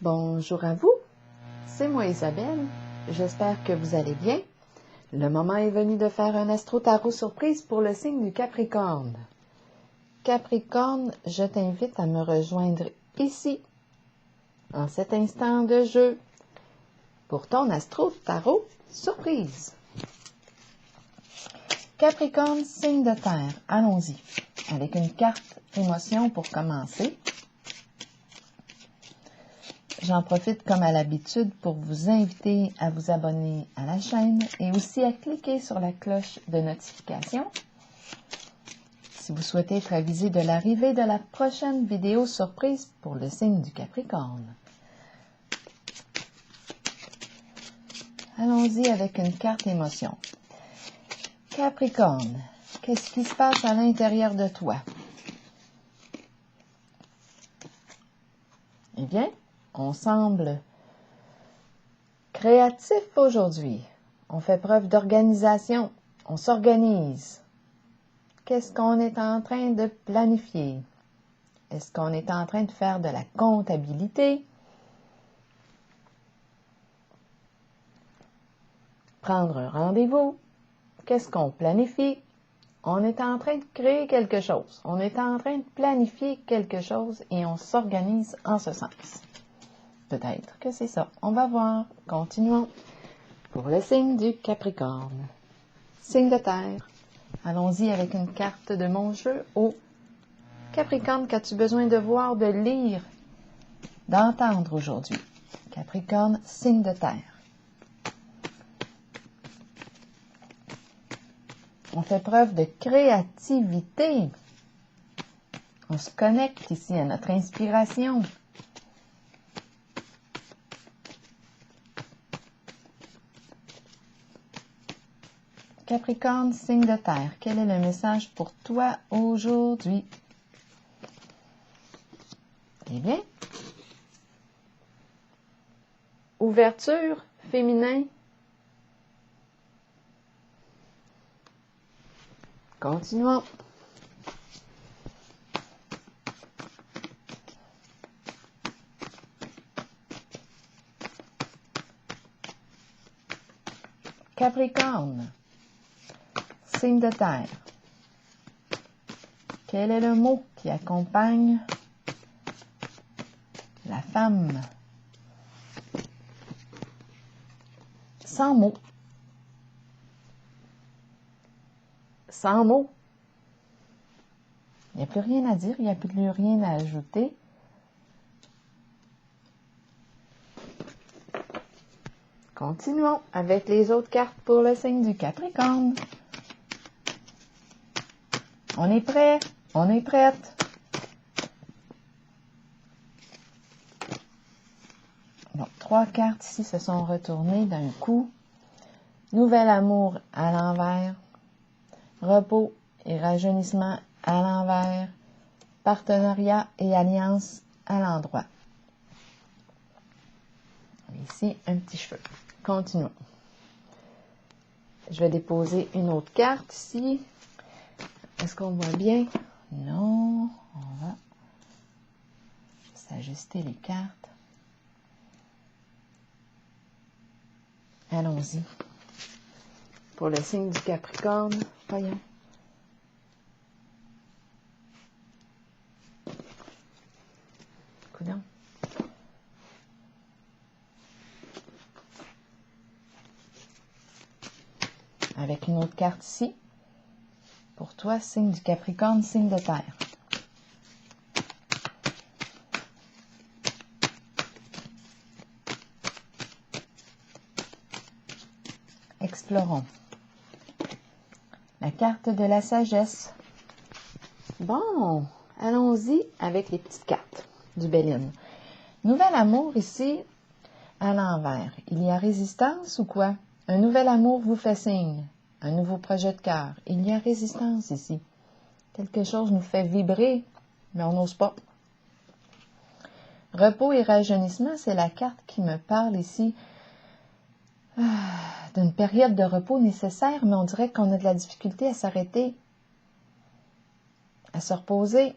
Bonjour à vous, c'est moi Isabelle, j'espère que vous allez bien. Le moment est venu de faire un astro-tarot surprise pour le signe du Capricorne. Capricorne, je t'invite à me rejoindre ici, en cet instant de jeu, pour ton astro-tarot surprise. Capricorne, signe de terre, allons-y, avec une carte émotion pour commencer. J'en profite comme à l'habitude pour vous inviter à vous abonner à la chaîne et aussi à cliquer sur la cloche de notification si vous souhaitez être avisé de l'arrivée de la prochaine vidéo surprise pour le signe du Capricorne. Allons-y avec une carte émotion. Capricorne, qu'est-ce qui se passe à l'intérieur de toi? Eh bien, on semble créatif aujourd'hui. On fait preuve d'organisation. On s'organise. Qu'est-ce qu'on est en train de planifier? Est-ce qu'on est en train de faire de la comptabilité? Prendre un rendez-vous? Qu'est-ce qu'on planifie? On est en train de créer quelque chose. On est en train de planifier quelque chose et on s'organise en ce sens. Peut-être que c'est ça. On va voir. Continuons. Pour le signe du Capricorne. Signe de terre. Allons-y avec une carte de mon jeu au Capricorne. Qu'as-tu besoin de voir, de lire, d'entendre aujourd'hui? Capricorne, signe de terre. On fait preuve de créativité. On se connecte ici à notre inspiration. Capricorne, signe de terre, quel est le message pour toi aujourd'hui? Eh bien, ouverture, féminin. Continuons. Capricorne, signe de terre. Quel est le mot qui accompagne la femme? Sans mots. Sans mots. Il n'y a plus rien à dire, il n'y a plus rien à ajouter. Continuons avec les autres cartes pour le signe du Capricorne. On est prêt, on est prête. Bon, 3 cartes ici se sont retournées d'un coup. Nouvel amour à l'envers. Repos et rajeunissement à l'envers. Partenariat et alliance à l'endroit. Ici, un petit cheveu. Continuons. Je vais déposer une autre carte ici. Est-ce qu'on voit bien? Non. On va s'ajuster les cartes. Allons-y. Pour le signe du Capricorne, voyons. Coudonc. Avec une autre carte ici. Pour toi, signe du Capricorne, signe de terre. Explorons. La carte de la sagesse. Bon, allons-y avec les petites cartes du Béline. Nouvel amour ici, à l'envers. Il y a résistance ou quoi? Un nouvel amour vous fait signe. Un nouveau projet de cœur. Il y a résistance ici. Quelque chose nous fait vibrer, mais on n'ose pas. Repos et rajeunissement, c'est la carte qui me parle ici d'une période de repos nécessaire, mais on dirait qu'on a de la difficulté à s'arrêter, à se reposer.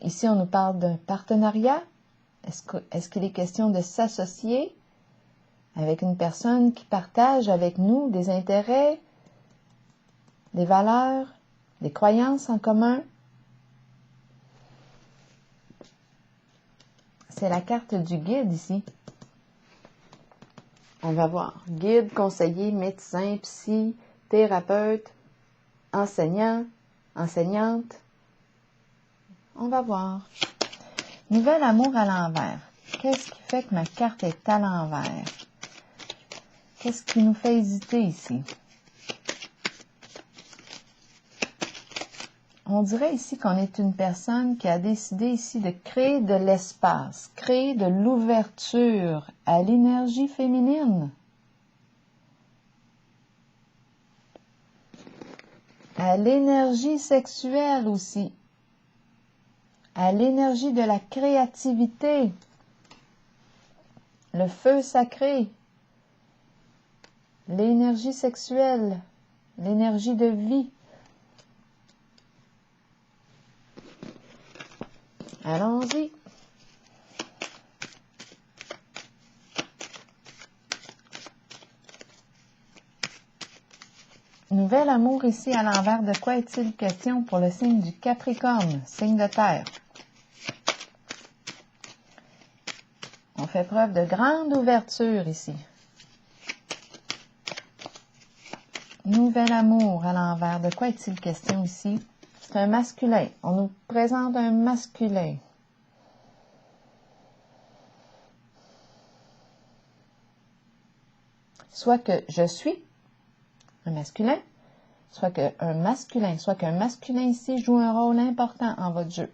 Ici, on nous parle d'un partenariat. Est-ce qu'il est question de s'associer avec une personne qui partage avec nous des intérêts, des valeurs, des croyances en commun? C'est la carte du guide ici. On va voir. Guide, conseiller, médecin, psy, thérapeute, enseignant, enseignante. On va voir. Nouvel amour à l'envers. Qu'est-ce qui fait que ma carte est à l'envers? Qu'est-ce qui nous fait hésiter ici? On dirait ici qu'on est une personne qui a décidé ici de créer de l'espace, créer de l'ouverture à l'énergie féminine, à l'énergie sexuelle aussi, à l'énergie de la créativité, le feu sacré, l'énergie sexuelle, l'énergie de vie. Allons-y. Nouvel amour ici à l'envers, de quoi est-il question pour le signe du Capricorne, signe de terre? On fait preuve de grande ouverture ici. Nouvel amour à l'envers, de quoi est-il question ici? C'est un masculin. On nous présente un masculin. Soit que je suis un masculin, soit qu'un masculin ici joue un rôle important en votre jeu.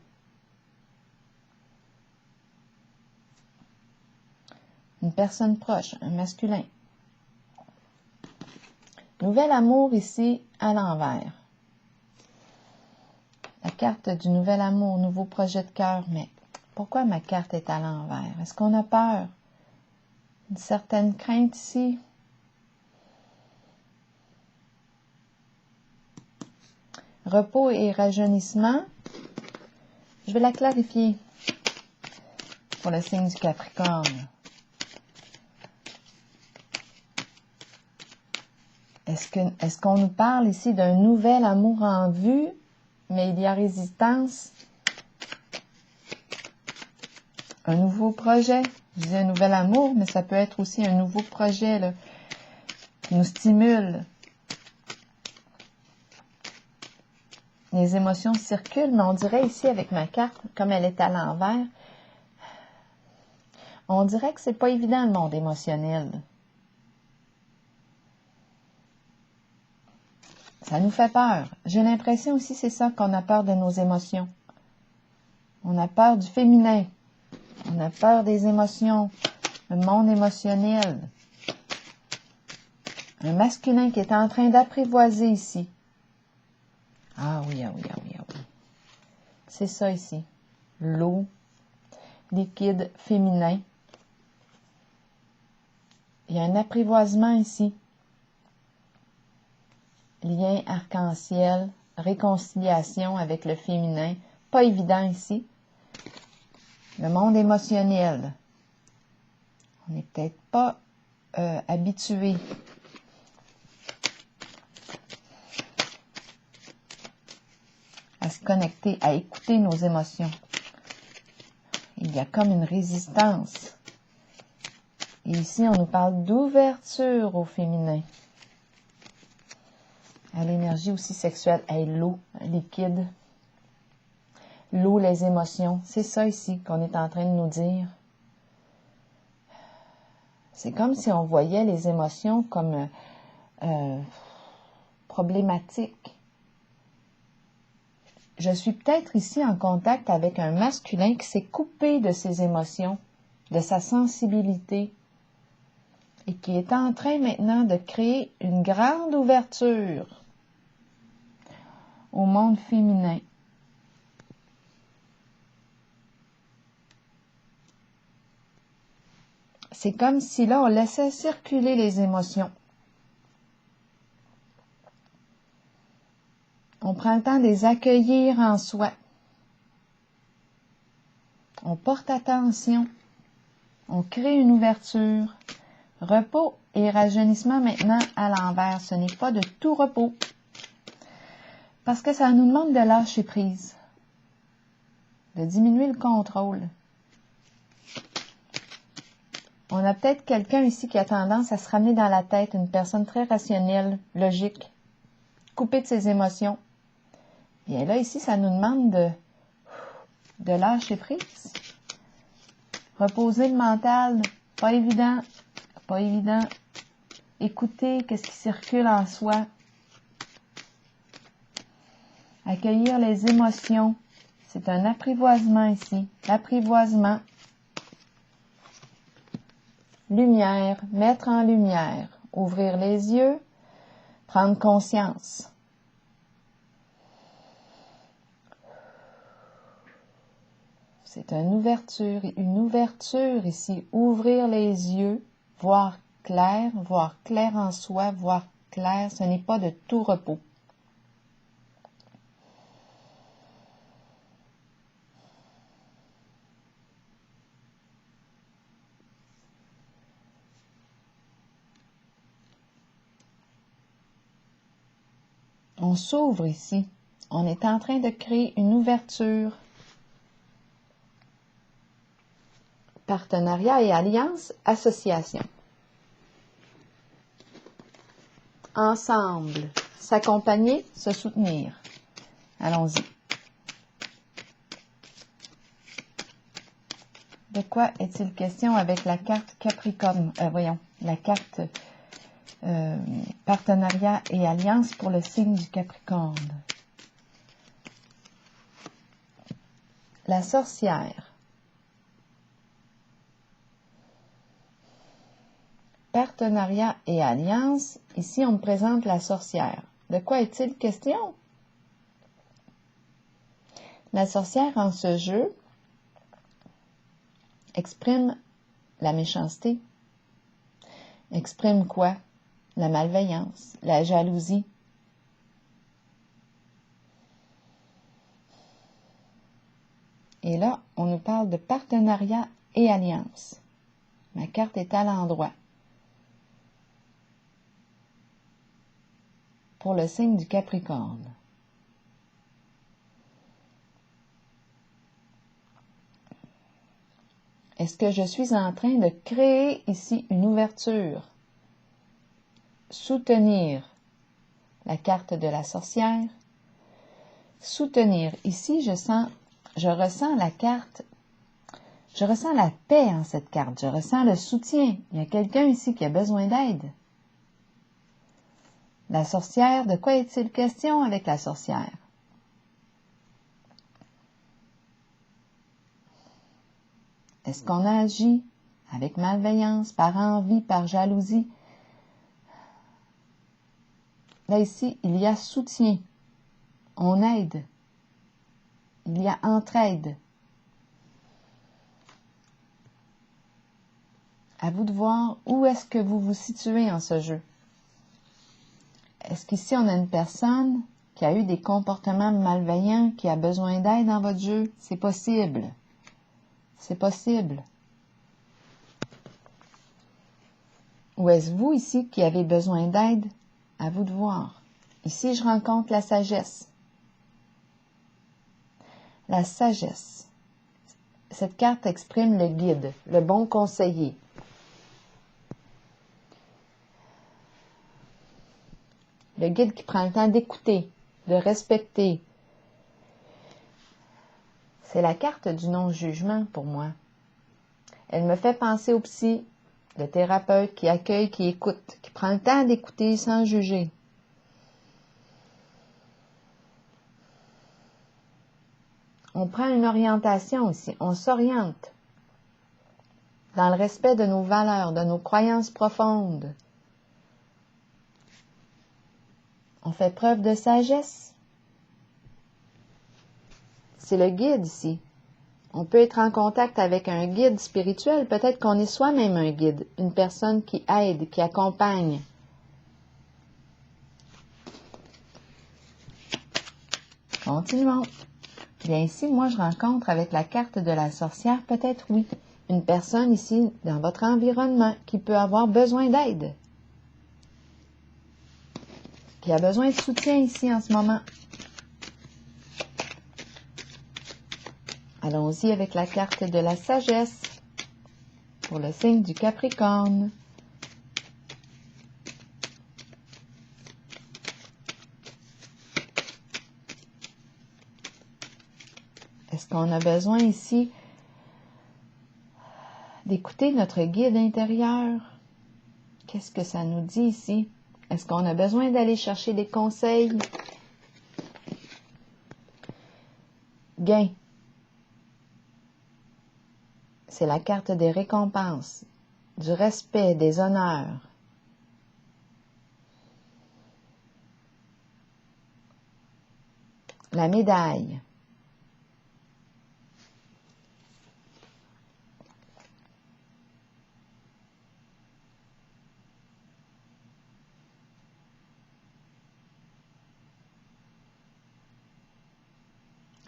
Une personne proche, un masculin. Nouvel amour ici à l'envers. La carte du nouvel amour, nouveau projet de cœur, mais pourquoi ma carte est à l'envers? Est-ce qu'on a peur? Une certaine crainte ici? Repos et rajeunissement. Je vais la clarifier pour le signe du Capricorne. Est-ce qu'on nous parle ici d'un nouvel amour en vue, mais il y a résistance? Un nouveau projet. Je dis un nouvel amour, mais ça peut être aussi un nouveau projet là, qui nous stimule. Les émotions circulent, mais on dirait ici avec ma carte, comme elle est à l'envers, on dirait que c'est pas évident le monde émotionnel. Ça nous fait peur. J'ai l'impression aussi, c'est ça, qu'on a peur de nos émotions. On a peur du féminin. On a peur des émotions, le monde émotionnel. Un masculin qui est en train d'apprivoiser ici. Ah oui, ah oui, ah oui, ah oui. C'est ça ici. L'eau, liquide féminin. Il y a un apprivoisement ici. Lien arc-en-ciel, réconciliation avec le féminin. Pas évident ici. Le monde émotionnel. On n'est peut-être pas habitué. À se connecter, à écouter nos émotions. Il y a comme une résistance. Et ici, on nous parle d'ouverture au féminin. À l'énergie aussi sexuelle. Hey, l'eau, liquide. L'eau, les émotions. C'est ça ici qu'on est en train de nous dire. C'est comme si on voyait les émotions comme problématiques. Je suis peut-être ici en contact avec un masculin qui s'est coupé de ses émotions, de sa sensibilité, et qui est en train maintenant de créer une grande ouverture au monde féminin. C'est comme si là, on laissait circuler les émotions. On prend le temps de les accueillir en soi. On porte attention On crée une ouverture. Repos et rajeunissement maintenant à l'envers. Ce n'est pas de tout repos. Parce que ça nous demande de lâcher prise. De diminuer le contrôle. On a peut-être quelqu'un ici qui a tendance à se ramener dans la tête, une personne très rationnelle, logique, coupée de ses émotions. Bien là, ici, ça nous demande de lâcher prise. Reposer le mental, pas évident, pas évident. Écouter qu'est-ce qui circule en soi. Accueillir les émotions. C'est un apprivoisement ici. L'apprivoisement. Lumière, mettre en lumière. Ouvrir les yeux, prendre conscience. C'est une ouverture ici. Ouvrir les yeux, voir clair en soi, voir clair. Ce n'est pas de tout repos. On s'ouvre ici. On est en train de créer une ouverture. Partenariat et alliance, association. Ensemble, s'accompagner, se soutenir. Allons-y. De quoi est-il question avec la carte Capricorne? La carte partenariat et alliance pour le signe du Capricorne. La sorcière. Partenariat et alliance. Ici, on me présente la sorcière. De quoi est-il question? La sorcière, en ce jeu, exprime la méchanceté. Exprime quoi? La malveillance, la jalousie. Et là, on nous parle de partenariat et alliance. Ma carte est à l'endroit. Pour le signe du Capricorne. Est-ce que je suis en train de créer ici une ouverture? Soutenir la carte de la sorcière. Soutenir. Ici, je ressens la carte, je ressens la paix en cette carte, je ressens le soutien. Il y a quelqu'un ici qui a besoin d'aide. La sorcière, de quoi est-il question avec la sorcière? Est-ce qu'on a agi avec malveillance, par envie, par jalousie? Là, ici, il y a soutien. On aide. Il y a entraide. À vous de voir où est-ce que vous vous situez en ce jeu. Est-ce qu'ici, on a une personne qui a eu des comportements malveillants, qui a besoin d'aide dans votre jeu? C'est possible. C'est possible. Ou est-ce vous ici qui avez besoin d'aide? À vous de voir. Ici, je rencontre la sagesse. La sagesse. Cette carte exprime le guide, le bon conseiller. Le guide qui prend le temps d'écouter, de respecter. C'est la carte du non-jugement pour moi. Elle me fait penser au psy, le thérapeute qui accueille, qui écoute, qui prend le temps d'écouter sans juger. On prend une orientation ici, on s'oriente dans le respect de nos valeurs, de nos croyances profondes. On fait preuve de sagesse. C'est le guide ici. On peut être en contact avec un guide spirituel. Peut-être qu'on est soi-même un guide, une personne qui aide, qui accompagne. Continuons. Bien ici, moi, je rencontre avec la carte de la sorcière, peut-être oui, une personne ici dans votre environnement qui peut avoir besoin d'aide, qui a besoin de soutien ici en ce moment. Allons-y avec la carte de la sagesse pour le signe du Capricorne. Est-ce qu'on a besoin ici d'écouter notre guide intérieur? Qu'est-ce que ça nous dit ici? Est-ce qu'on a besoin d'aller chercher des conseils? Gain. C'est la carte des récompenses, du respect, des honneurs. La médaille.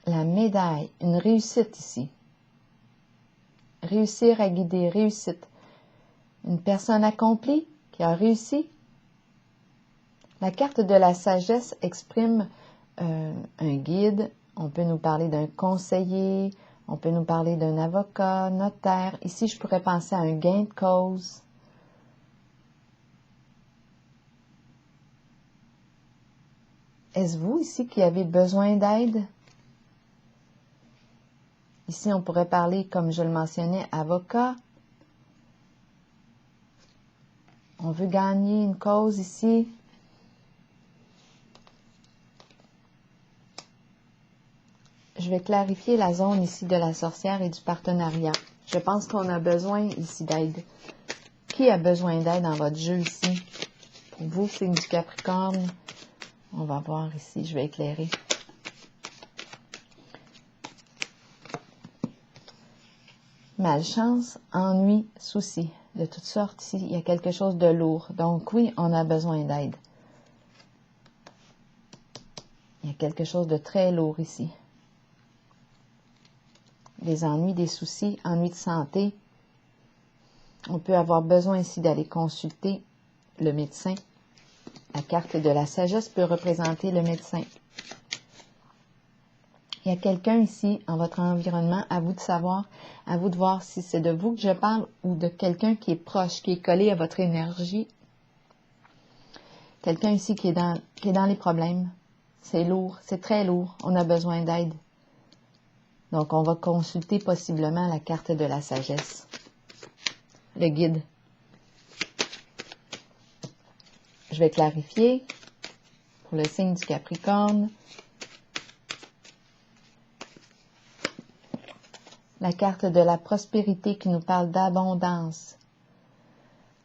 La médaille, une réussite ici. Réussir à guider, réussite. Une personne accomplie qui a réussi. La carte de la sagesse exprime un guide. On peut nous parler d'un conseiller, on peut nous parler d'un avocat, notaire. Ici, je pourrais penser à un gain de cause. Est-ce vous ici qui avez besoin d'aide? Ici, on pourrait parler, comme je le mentionnais, avocat. On veut gagner une cause ici. Je vais clarifier la zone ici de la sorcière et du partenariat. Je pense qu'on a besoin ici d'aide. Qui a besoin d'aide dans votre jeu ici? Pour vous, signe du Capricorne, on va voir ici, je vais éclairer. Malchance, ennui, souci. De toutes sortes, ici, il y a quelque chose de lourd. Donc oui, on a besoin d'aide. Il y a quelque chose de très lourd ici. Des ennuis, des soucis, ennuis de santé. On peut avoir besoin ici d'aller consulter le médecin. La carte de la sagesse peut représenter le médecin. Il y a quelqu'un ici, en votre environnement, à vous de savoir, à vous de voir si c'est de vous que je parle ou de quelqu'un qui est proche, qui est collé à votre énergie. Quelqu'un ici qui est dans les problèmes. C'est lourd, c'est très lourd. On a besoin d'aide. Donc, on va consulter possiblement la carte de la sagesse. Le guide. Je vais clarifier pour le signe du Capricorne. La carte de la prospérité qui nous parle d'abondance.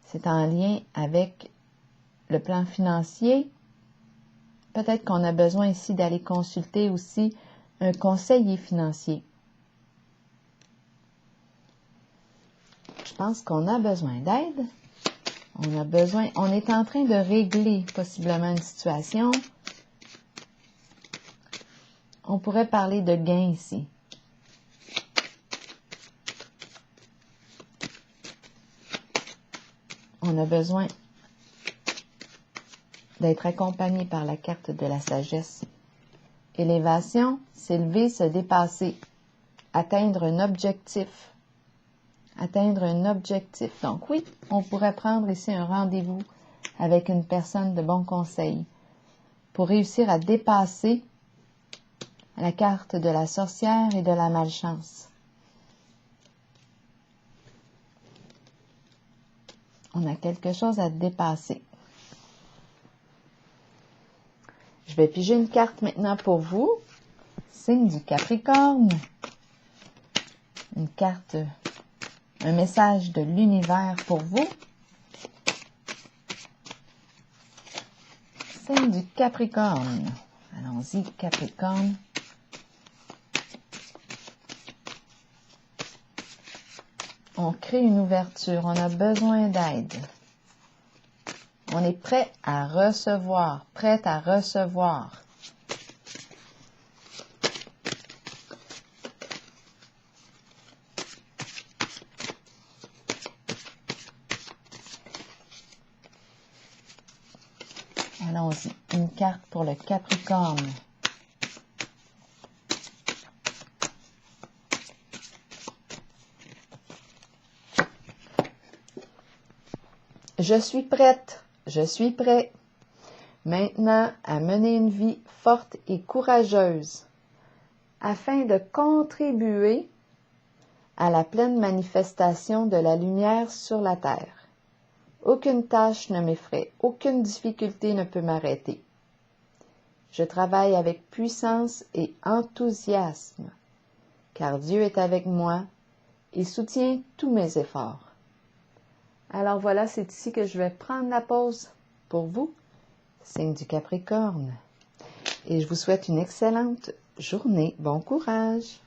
C'est en lien avec le plan financier. Peut-être qu'on a besoin ici d'aller consulter aussi un conseiller financier. Je pense qu'on a besoin d'aide. On est en train de régler possiblement une situation. On pourrait parler de gain ici. On a besoin d'être accompagné par la carte de la sagesse. Élévation, s'élever, se dépasser, atteindre un objectif. Atteindre un objectif. Donc oui, on pourrait prendre ici un rendez-vous avec une personne de bon conseil pour réussir à dépasser la carte de la sorcière et de la malchance. On a quelque chose à dépasser. Je vais piger une carte maintenant pour vous. Signe du Capricorne. Une carte, un message de l'univers pour vous. Signe du Capricorne. Allons-y, Capricorne. On crée une ouverture, on a besoin d'aide. On est prêt à recevoir, prête à recevoir. Allons-y. Une carte pour le Capricorne. Je suis prête, je suis prêt maintenant à mener une vie forte et courageuse afin de contribuer à la pleine manifestation de la lumière sur la terre. Aucune tâche ne m'effraie, aucune difficulté ne peut m'arrêter. Je travaille avec puissance et enthousiasme, car Dieu est avec moi et soutient tous mes efforts. Alors voilà, c'est ici que je vais prendre la pause pour vous, signe du Capricorne. Et je vous souhaite une excellente journée. Bon courage!